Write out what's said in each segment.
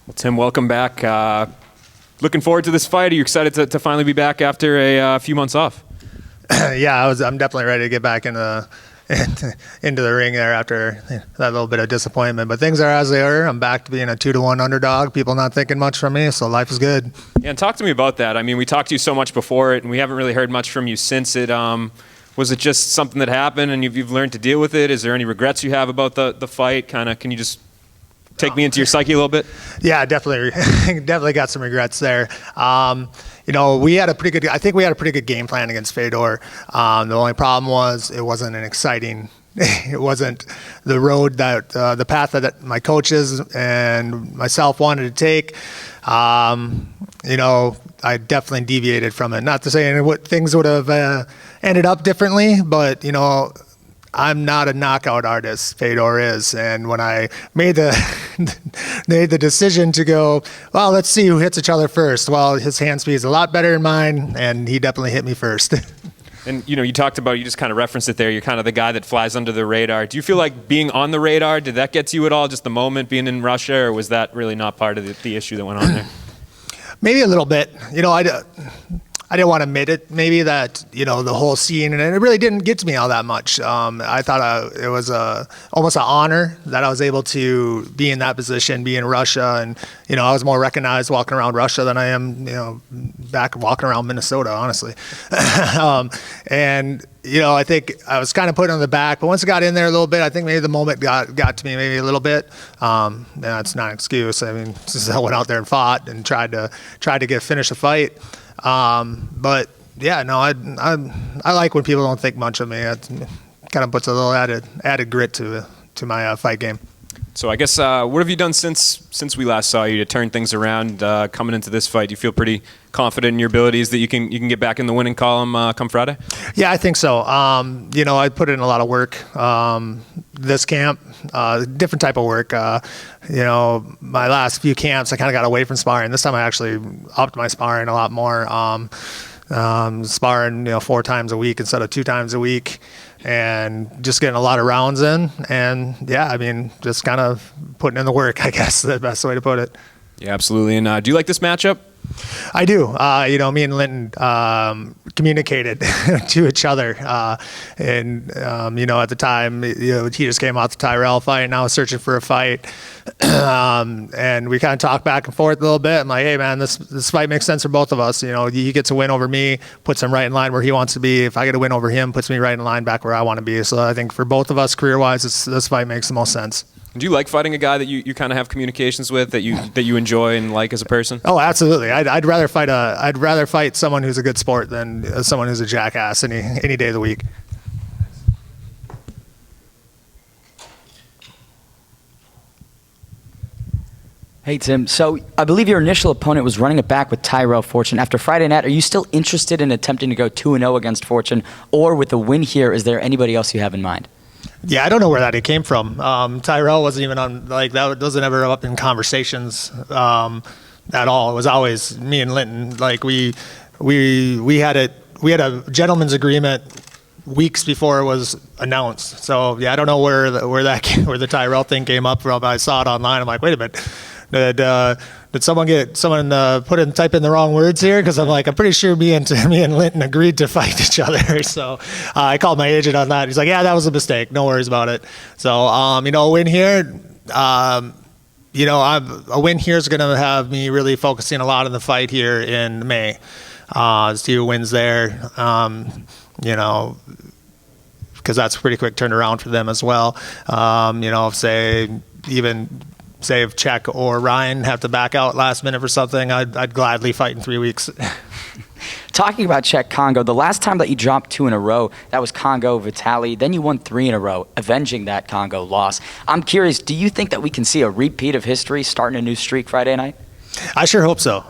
Well, Tim, welcome back. Looking forward to this fight. Are you excited to finally be back after a few months off? Yeah, I'm definitely ready to get back into the ring there after that little bit of disappointment. But things are as they are. I'm back to being a 2-1 underdog. People not thinking much from me, so life is good. Yeah, and talk to me about that. I mean, we talked to you so much before it, and we haven't really heard much from you since it. Was it just something that happened, and you've learned to deal with it? Is there any regrets you have about the fight? Can you just take me into your psyche a little bit? Yeah, definitely got some regrets there. We had a pretty good game plan against Fedor. The only problem was it wasn't an exciting. It wasn't the road that the path that my coaches and myself wanted to take. I definitely deviated from it. Not to say things would have ended up differently, but I'm not a knockout artist. Fedor is, and when I made the decision to go, well, let's see who hits each other first. Well, his hand speed is a lot better than mine, and he definitely hit me first. And you talked about, you just kind of referenced it there. You're kind of the guy that flies under the radar. Do you feel like being on the radar, did that get to you at all? Just the moment being in Russia, or was that really not part of the issue that went on there? Maybe a little bit. I didn't want to admit it, maybe that, the whole scene, and it really didn't get to me all that much. I thought it was almost an honor that I was able to be in that position, be in Russia, and, I was more recognized walking around Russia than I am, back walking around Minnesota, honestly. I think I was kind of put on the back, but once I got in there a little bit, I think maybe the moment got to me maybe a little bit. That's not an excuse. I mean, I went out there and fought and tried to finish a fight. But yeah, no, I like when people don't think much of me. It kind of puts a little added grit to my fight game. So I guess what have you done since we last saw you to turn things around coming into this fight? Do you feel pretty confident in your abilities that you can get back in the winning column come Friday? Yeah, I think so. I put in a lot of work this camp, different type of work. My last few camps, I kind of got away from sparring. This time I actually upped my sparring a lot more. Sparring, 4 times a week instead of 2 times a week, and just getting a lot of rounds in. And yeah, I mean, just kind of putting in the work, I guess, the best way to put it. Yeah, absolutely. And do you like this matchup? I do. Me and Linton communicated to each other. At the time, he just came out the Tyrell fight, and I was searching for a fight. And we kind of talked back and forth a little bit. I'm like, hey, man, this fight makes sense for both of us. He gets a win over me, puts him right in line where he wants to be. If I get a win over him, puts me right in line back where I want to be. So I think for both of us, career-wise, this fight makes the most sense. Do you like fighting a guy that you kind of have communications with, that you enjoy and like as a person? Oh, absolutely. I'd rather fight someone who's a good sport than someone who's a jackass any day of the week. Hey, Tim. So I believe your initial opponent was running it back with Tyrell Fortune. After Friday night, are you still interested in attempting to go 2-0 against Fortune? Or with the win here, is there anybody else you have in mind? Yeah, I don't know where that came from. Tyrell wasn't even on, that wasn't ever up in conversations at all. It was always me and Linton. We had a gentleman's agreement weeks before it was announced. So yeah, I don't know where the Tyrell thing came up from. I saw it online. I'm like, wait a minute. Did someone type in the wrong words here? Because I'm pretty sure me and Linton agreed to fight each other. So I called my agent on that. He's like, yeah, that was a mistake. No worries about it. So a win here, a win here is going to have me really focusing a lot on the fight here in May. See who wins there. Because that's a pretty quick turnaround for them as well. Say if Czech or Ryan have to back out last minute for something, I'd gladly fight in 3 weeks. Talking about Czech Congo, the last time that you dropped 2 in a row, that was Congo Vitali. Then you won 3 in a row, avenging that Congo loss. I'm curious, do you think that we can see a repeat of history, starting a new streak Friday night? I sure hope so.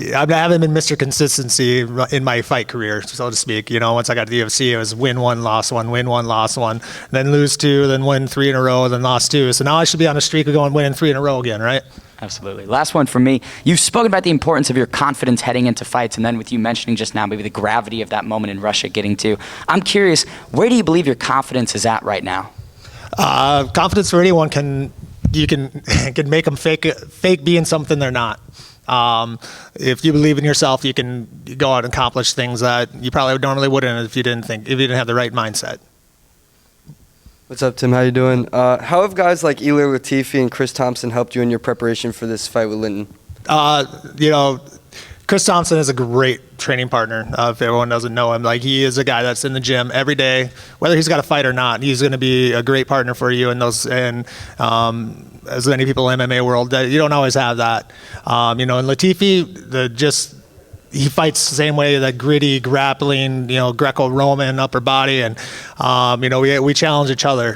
I haven't been Mr. Consistency in my fight career, so to speak. Once I got to the UFC, it was win 1, loss 1, win 1, loss 1, then lose 2, then win 3 in a row, then loss 2. So now I should be on a streak of going winning 3 in a row again, right? Absolutely. Last one from me. You've spoken about the importance of your confidence heading into fights, and then with you mentioning just now maybe the gravity of that moment in Russia getting to. I'm curious, where do you believe your confidence is at right now? Confidence for anyone can you can make them fake being something they're not. If you believe in yourself, you can go out and accomplish things that you probably normally wouldn't if you didn't have the right mindset. What's up, Tim? How you doing? How have guys like Ilir Latifi and Chris Thompson helped you in your preparation for this fight with Linton? Chris Thompson is a great training partner. If everyone doesn't know him, like, he is a guy that's in the gym every day, whether he's got a fight or not. He's going to be a great partner for you. And as many people in the MMA world, that you don't always have that. And Latifi, he fights the same way, that gritty, grappling, Greco-Roman upper body, and we challenge each other.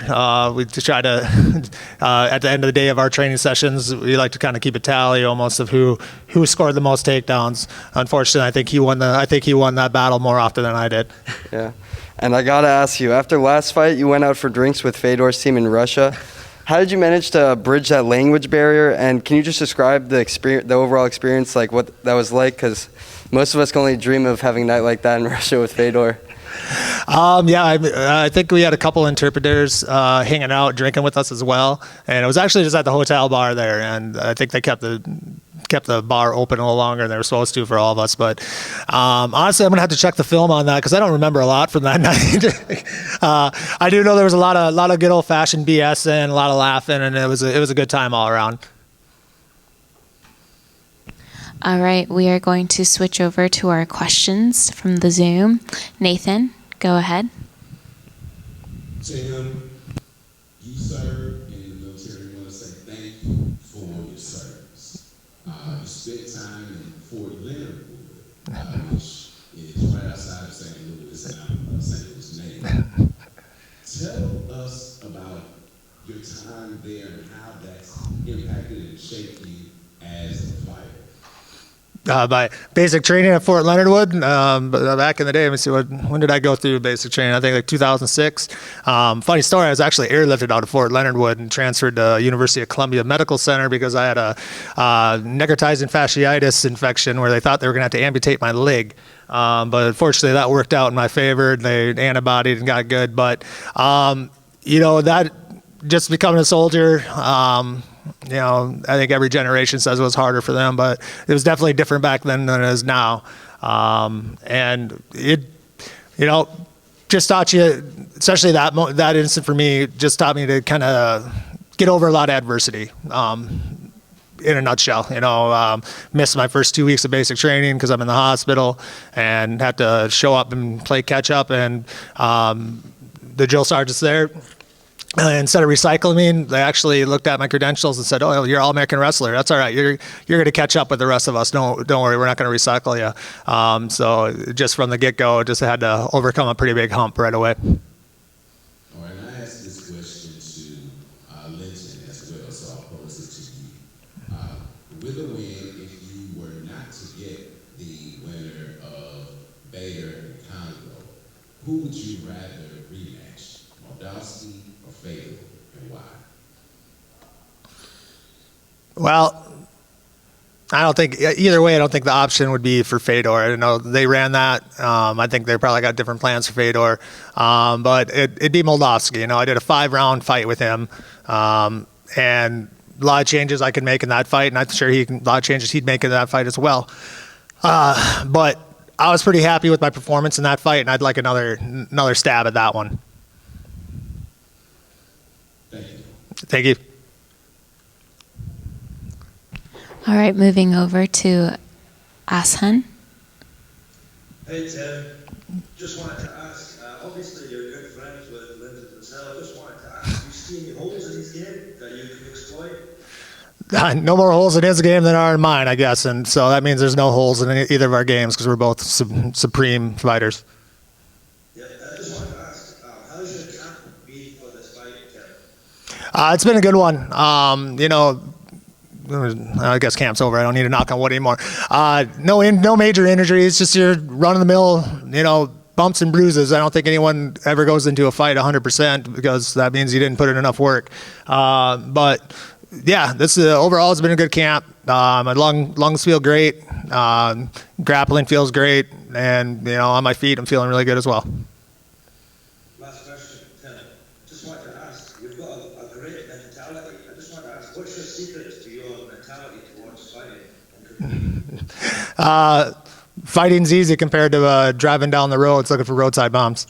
We try to at the end of the day of our training sessions, we like to kind of keep a tally almost of who scored the most takedowns. Unfortunately, I think he won that battle more often than I did. Yeah, and I gotta ask you, after last fight, you went out for drinks with Fedor's team in Russia. How did you manage to bridge that language barrier? And can you just describe the overall experience, like what that was like? Because most of us can only dream of having a night like that in Russia with Fedor. I think we had a couple interpreters hanging out, drinking with us as well. And it was actually just at the hotel bar there. And I think they kept the bar open a little longer than they were supposed to for all of us. But honestly, I'm going to have to check the film on that because I don't remember a lot from that night. I do know there was a lot of good old-fashioned BS and a lot of laughing, and it was a good time all around. All right, we are going to switch over to our questions from the Zoom. Nathan, go ahead. Tim, you served in the military. We want to say thank you for your service. You spent time in Fort Leonard, which is right outside of St. Louis, and St. Louis native. Tell us about your time there and how that's impacted and shaped you as a fighter. By basic training at Fort Leonard Wood, but back in the day, let me see, when did I go through basic training? I think like 2006. Funny story, I was actually airlifted out of Fort Leonard Wood and transferred to University of Columbia Medical Center because I had a necrotizing fasciitis infection where they thought they were going to have to amputate my leg. But unfortunately, that worked out in my favor. They antibodied and got good. But, that just becoming a soldier, I think every generation says it was harder for them, but it was definitely different back then than it is now. And it, just taught you, especially that instant for me, just taught me to kind of get over a lot of adversity. In a nutshell, missed my first 2 weeks of basic training because I'm in the hospital and had to show up and play catch up. And the drill sergeants there, instead of recycling me, they actually looked at my credentials and said, "Oh, you're an All-American wrestler. That's all right. You're going to catch up with the rest of us. Don't worry. We're not going to recycle you." So just from the get-go, just had to overcome a pretty big hump right away. All right, and I asked this question to Linton as well, so I'll pose it to you. With a win, if you were not to get the winner of Bader and Congo, who would you rather rematch, Moldavsky or Fedor, and why? Well, I don't think either way. I don't think the option would be for Fedor. I know they ran that. I think they probably got different plans for Fedor, but it'd be Moldavsky. I did a 5-round fight with him, and a lot of changes I could make in that fight, and I'm sure a lot of changes he'd make in that fight as well. But I was pretty happy with my performance in that fight, and I'd like another stab at that one. Thank you. Thank you. All right, moving over to Ashan. Hey Tim, just wanted to ask, obviously you're good friends with Linton Vassell. Just wanted to ask, do you see any holes in his game that you can exploit? No more holes in his game than are in mine, I guess, and so that means there's no holes in either of our games because we're both supreme fighters. Yeah, I just wanted to ask, how's your camp been for this fight, Tim? It's been a good one. I guess camp's over. I don't need to knock on wood anymore. No major injuries, just your run-of-the-mill, bumps and bruises. I don't think anyone ever goes into a fight 100% because that means you didn't put in enough work. But yeah, this overall has been a good camp. My lungs feel great. Grappling feels great, and on my feet, I'm feeling really good as well. Last question, Tim. Just wanted to ask, you've got a great mentality, I just want to ask, what's your secret to your mentality towards fighting and competing? Fighting's easy compared to driving down the roads looking for roadside bombs.